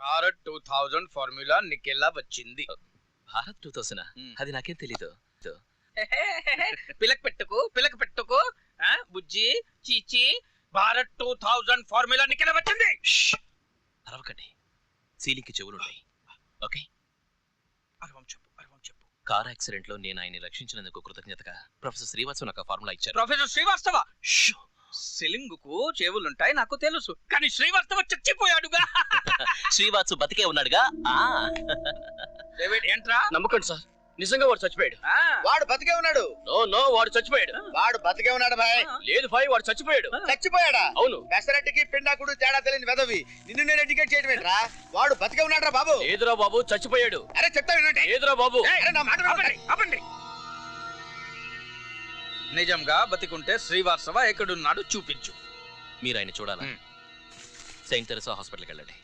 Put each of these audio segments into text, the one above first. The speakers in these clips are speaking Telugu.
భారత్ 2000 ఫార్ములా నీకెలా వచ్చింది? భారత్ 2000 అది నాకేం తెలీదు. పిలక పెట్టుకో బుజ్జి చీచి. భారత్ 2000 ఫార్ములా నీకెలా వచ్చింది? అరవకండి, సీలింగ్కి చెవులుంటాయి. ఓకే, అరవం చెప్పు. కార్ యాక్సిడెంట్ లో నేను ఆయన్ని రక్షించినందుకు కృతజ్ఞతగా ప్రొఫెసర్ శ్రీవాత్సవ్ నాకు ఫార్ములా ఇచ్చారు. ప్రొఫెసర్ శ్రీవాస్తవ సిలింగుకు చెవులుంటాయి నాకు తెలుసు, కానీ శ్రీవాస్తవ చచ్చిపోయాడుగా. శ్రీవాత్సవ్ బతికే ఉన్నాడుగా. ఏంట్రా? నమ్మకండి సార్, నిజంగా వాడు చచ్చిపోయాడు. వాడు బతికే ఉన్నాడు. నో వాడు చచ్చిపోయాడు. వాడు బతికే ఉన్నాడు భాయ్. లేదు భాయ్, వాడు చచ్చిపోయాడు. చచ్చిపోయాడా? అవును. పెసరట్టుకి పిండాకుడు తేడా తెలియని వెదవి. నిన్ను నేను ఎడ్యుకేట్ చేయడం ఏంట్రా? వాడు బతికే ఉన్నాడు రా బాబు. ఏదురా బాబు, చచ్చిపోయాడు. అరే చెప్తా వినండి. ఏదురా బాబు. నా మాట ఆపండి. నిజంగా బతికుంటే శ్రీవాత్సవ ఎక్కడున్నాడు చూపించు. మీరు ఆయన చూడాలా? సెయింట్ తెరెసా హాస్పిటల్కి వెళ్ళండి.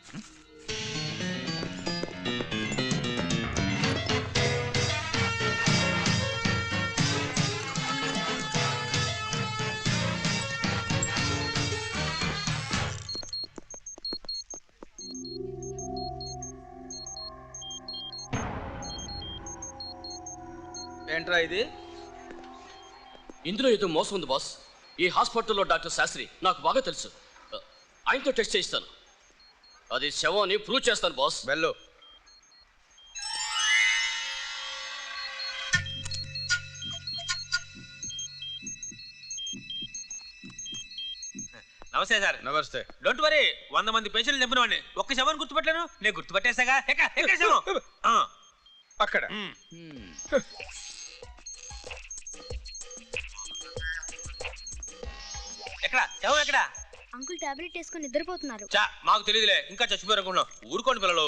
ఏంట్రా ఇది? ఇందులో ఏదో మోసం ఉంది బాస్. ఈ హాస్పిటల్లో డాక్టర్ శాస్త్రి నాకు బాగా తెలుసు. ఆయనతో టెస్ట్ చేయిస్తాను. అది శవం అని ప్రూవ్ చేస్తాను బాస్. వెళ్ళు. నమస్తే సార్. నమస్తే. డోంట్ వరీ, 100 మంది పేషెంట్లు చంపిన వాడిని ఒక్క శవాన్ని గుర్తుపట్టలేను. నేను గుర్తుపట్టేసాగా. అక్కడ ఎక్కడ శవం ఎక్కడ? అంకుల్ టాబ్లెట్ వేసుకొని నిద్రపోతున్నారు. చా, మాకు తెలియదులే, ఇంకా చచ్చిపోయారనుకున్నాం. ఊరుకోండి పిల్లలు.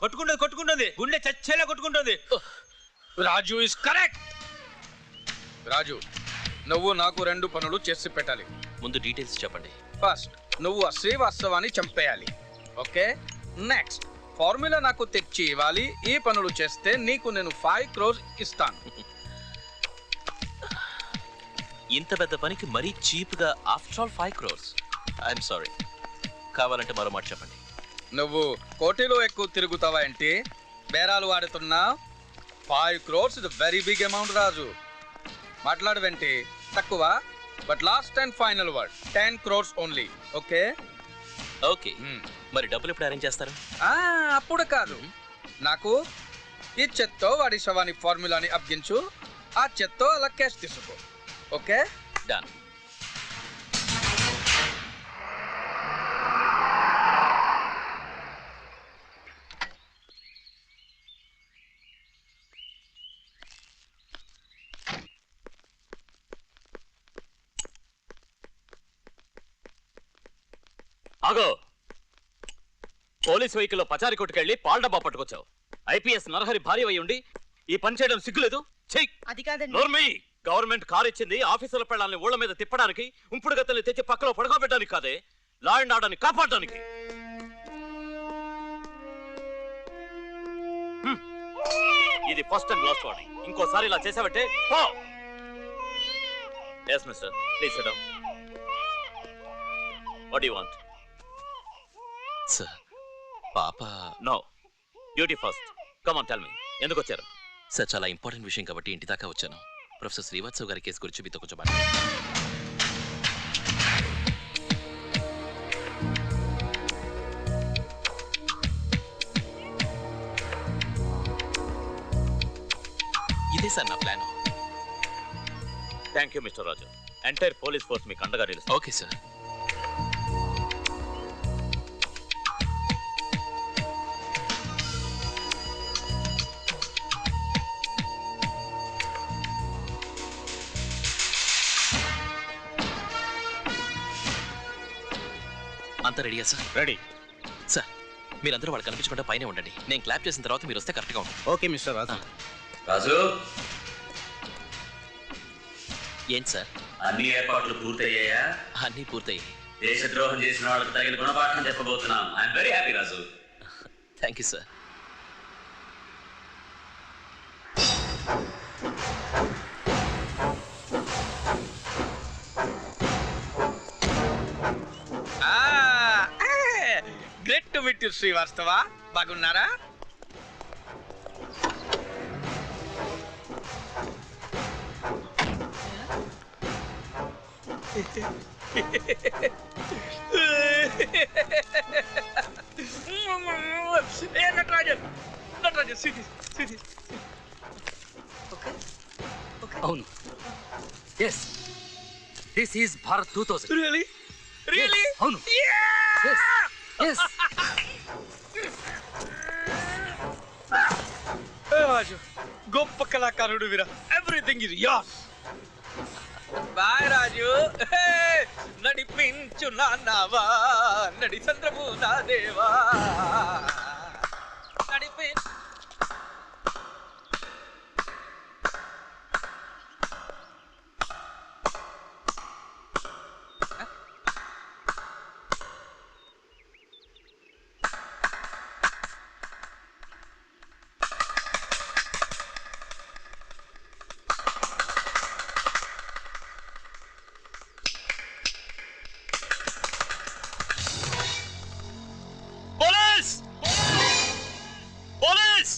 కొట్టుకుంటుంది, గుండె చచ్చేలా కొట్టుకుంటుంది. రాజు ఇస్ కరెక్ట్. రాజు, నువ్వు నాకు 2 పనులు చేసి పెట్టాలి. ముందు డీటెయిల్స్ చెప్పండి. ఫస్ట్, నువ్వు ఆ శ్రీవాస్తవాన్ని చంపేయాలి. ఓకే, నెక్స్ట్ ఫార్ములా నాకు తెచ్చి ఇవ్వాలి. ఈ పనులు చేస్తే నీకు నేను 5 crores ఇస్తాను. ఇంత పెద్ద పనికి మరీ చీప్గా after all 5 crores. I'm sorry. కావాలంటే మరో మాట చెప్పండి. నువ్వు కోటిలో ఎక్కువ తిరుగుతావా ఏంటి? బేరాలు ఆడుతున్నా? 5 crores is very big amount Raju. మాట్లాడవేంటి? తక్కువ. But last and final word 10 crores only. Okay okay. మరి డబ్బులు ఎప్పుడు అరేంజ్ చేస్తారు? అప్పుడు కాదు, నాకు ఈ చెత్తో వాడి శవాన్ని ఫార్ములాని అప్పగించు. ఆ చెత్తో అలా క్యాష్ తీసుకో. Okay, done. ఆగో, పోలీస్ వెహికల్లో పచారి కొట్టుకెళ్ళి పాల డబ్బా పట్టుకొచ్చావు. ఐపీఎస్ నరహరి భార్య అయి ఉండి ఈ పని చేయడం సిగ్గులేదు? అది కాదండి. నోర్మీ, గవర్నమెంట్ కార్ ఇచ్చింది ఆఫీసుల పెళ్ళాలని ఊళ్ళ మీద తిప్పడానికి, ఉంపుడు గత్తల్ని తెచ్చి పక్కలో పడుకోబెట్టడానికి కాదే, లా అండ్ ఆర్డర్ని కాపాడడానికి. ఇది ఫస్ట్ అండ్ లాస్ట్ వార్నింగ్. ఇంకోసారి ఇలా చేసావంటే yes mister, please sit down. What do you want? Sir, Papa. No, duty first. Come on, tell me. ఎందుకు వచ్చారు? సార్, చాలా ఇంపార్టెంట్ విషయం కాబట్టి ఇంటి దాకా వచ్చాను. ప్రొఫెసర్ శ్రీవాత్సవ్ గారి కేసు గురించి మీతో కొంచెం ఇదే సార్ నా plan. Thank you mister Raju. Entire police force మీకు అండగా నిలుస్తుంది. Okay sir. అంతా రెడీయా సార్? Ready sir. మీరందరూ వాళ్ళు కనిపించకుండా పైన ఉండండి. నేను క్లాప్ చేసిన తర్వాత మీరు వస్తే కరెక్ట్గా ఉంటుంది. ఓకే మిస్టర్ రాజు. రాజు, ఏంటి సార్? అన్ని ఏర్పాట్లు పూర్తయ్యాయా? అన్నీ పూర్తయ్యాయి. దేశద్రోహం చేసిన వాళ్ళకి తగిన గుణపాఠం చెప్పబోతున్నాం. I'm very happy Raju. Thank you sir. You Srivastava, బాగున్నారా? నటరాజన్, నటరాజన్, సిది. అవును, yes, this is Bharat 2000. Really really అవును, ఎస్. రాజు గొప్ప కళాకారుడు వీరా, everything is yours. Bye Raju. నడిపించు నాన్నవా, నడి చంద్రము నా దేవా, నడిపి పోలీస్! పోలీస్!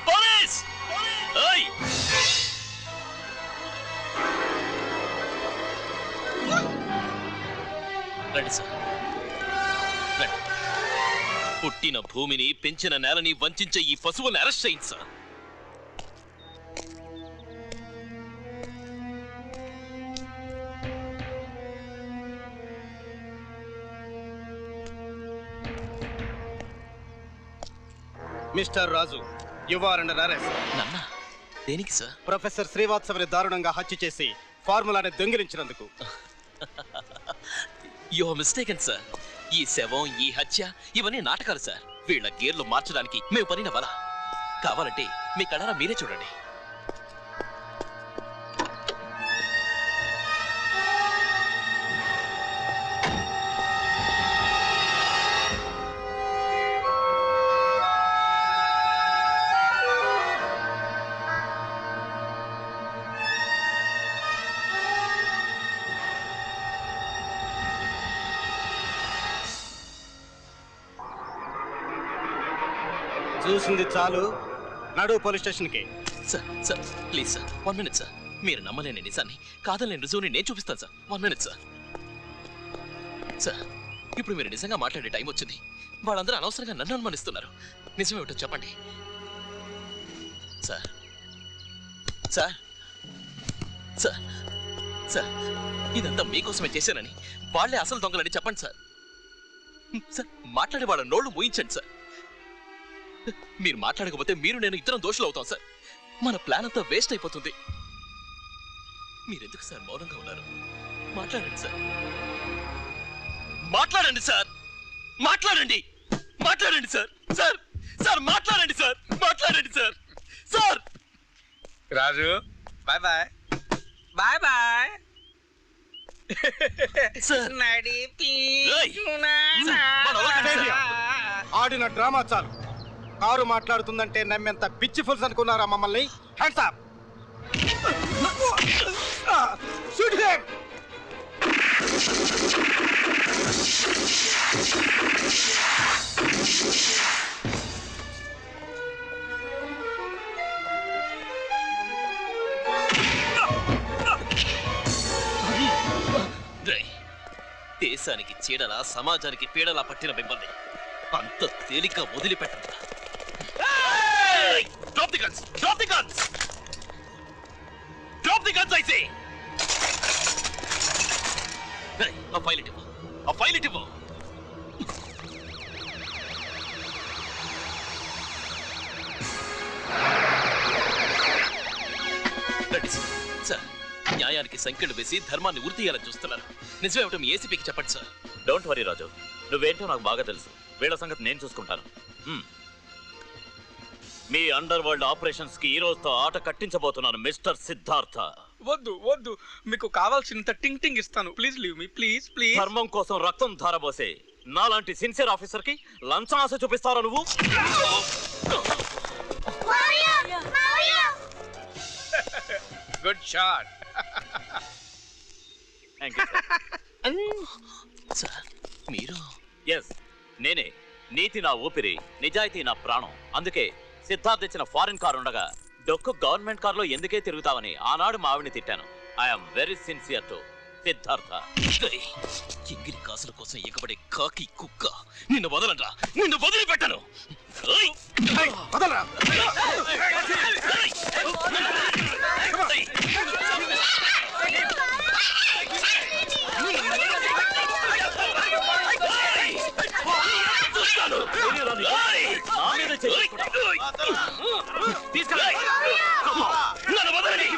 పోలీస్! ఏయ్! రండి సార్, రండి. పుట్టిన భూమిని, పెంచిన నేలని వంచే ఈ పశువుని అరెస్ట్ చేయండి sir. Mister Raju, you are under arrest. నాన్న, దేనికి సార్? ప్రొఫెసర్ శ్రీవాత్సవని దారుణంగా హత్య చేసి ఫార్ములాని దొంగిలించినందుకు. You are mistaken sir. ఈ శవం, ఈ హత్య ఇవన్నీ నాటకాలు సార్. వీళ్ళ గేర్లు మార్చడానికి మేము పనిన వల. కావాలంటే మీ కళ్ళారా మీరే చూడండి. చూసింది చాలు, నడు పోలీస్ స్టేషన్కి. Sir sir please sir, 1 minute sir. మీరు నమ్మలేని నిజాన్ని, కాదలేని రుజువుని నేను చూపిస్తాను సార్. 1 minute sir. సార్, ఇప్పుడు మీరు నిజంగా మాట్లాడే టైం వచ్చింది. వాళ్ళందరూ అనవసరంగా నన్ను అనుమానిస్తున్నారు. నిజమేమిటో చెప్పండి సార్. సార్ సార్ సార్, ఇదంతా మీకోసమే చేశానని, వాళ్ళే అసలు దొంగలని చెప్పండి సార్. సార్, మాట్లాడే వాళ్ళ నోళ్లు మూయించండి సార్. మీరు మాట్లాడకపోతే మీరు నేను ఇద్దరం దోషులు అవుతాం సార్. మన ప్లాన్ అంతా వేస్ట్ అయిపోతుంది. మీరెందుకు సార్ మౌనంగా ఉన్నారు? మాట్లాడండి సార్, మాట్లాడండి సార్, మాట్లాడండి, మాట్లాడండి సార్. సార్ సార్ మాట్లాడండి సార్, మాట్లాడండి sir. Sir Raju, bye bye, bye bye. Sir ఆడిన డ్రామా చాలు. కారు మాట్లాడుతుందంటే నమ్మేంత పిచ్చి ఫుల్స్ అనుకున్నారా మమ్మల్ని? Hands up. Shoot him. దేశానికి చీడలా, సమాజానికి పీడలా పట్టిన మిమ్మల్ని అంత తేలిక వదిలిపెట్టండి. Drop the guns! Drop the guns! Drop the guns, I say! Hey, a file it. A file it. రండి సార్. న్యాయానికి సంకెళ్ళు వేసి ధర్మాన్ని ఉరితీయాలని చూస్తున్నారు. నిజమేమిటో మీ ఏసీపీకి చెప్పండి సార్. డోంట్ వరీ రాజు, నువ్వేంటో నాకు బాగా తెలుసు. వీళ్ళ సంగతి నేను చూసుకుంటాను. మీ అండర్ వరల్డ్ ఆపరేషన్స్ కి ఈ రోజుతో ఆట కట్టించబోతున్నాను మిస్టర్ సిద్ధార్థ. వద్దు వద్దు, మీకు కావాల్సినంత టింగ్ టింగ్ ఇస్తాను. Please leave me, please please. ధర్మం కోసం రక్తం ధారబోసే నాలాంటి సిన్సియర్ ఆఫీసర్ కి లంచం ఆశ చూపిస్తారా నువ్వు? Good shot. Thank you sir. మీరు ఎస్ నేనే. నీతి నా ఊపిరి, నిజాయితీ నా ప్రాణం. అందుకే సిద్ధార్థ్ ఇచ్చిన ఫారిన్ కార్ ఉండగా డొక్కు గవర్నమెంట్ కార్లో ఎందుకే తిరుగుతావని ఆనాడు మా ఆవిడని తిట్టాను. I'm very sincere to Siddhartha. ఎంగిలి కాసుల కోసం ఎగబడే కాకి కుక్క. నిన్ను వదలరా, నిన్ను వదిలిపెట్టను. ఏయ్! వదలరా. నా మీద చేసుకుంటా. తీసుకెళ్ళండి. నన్ను వదలండి.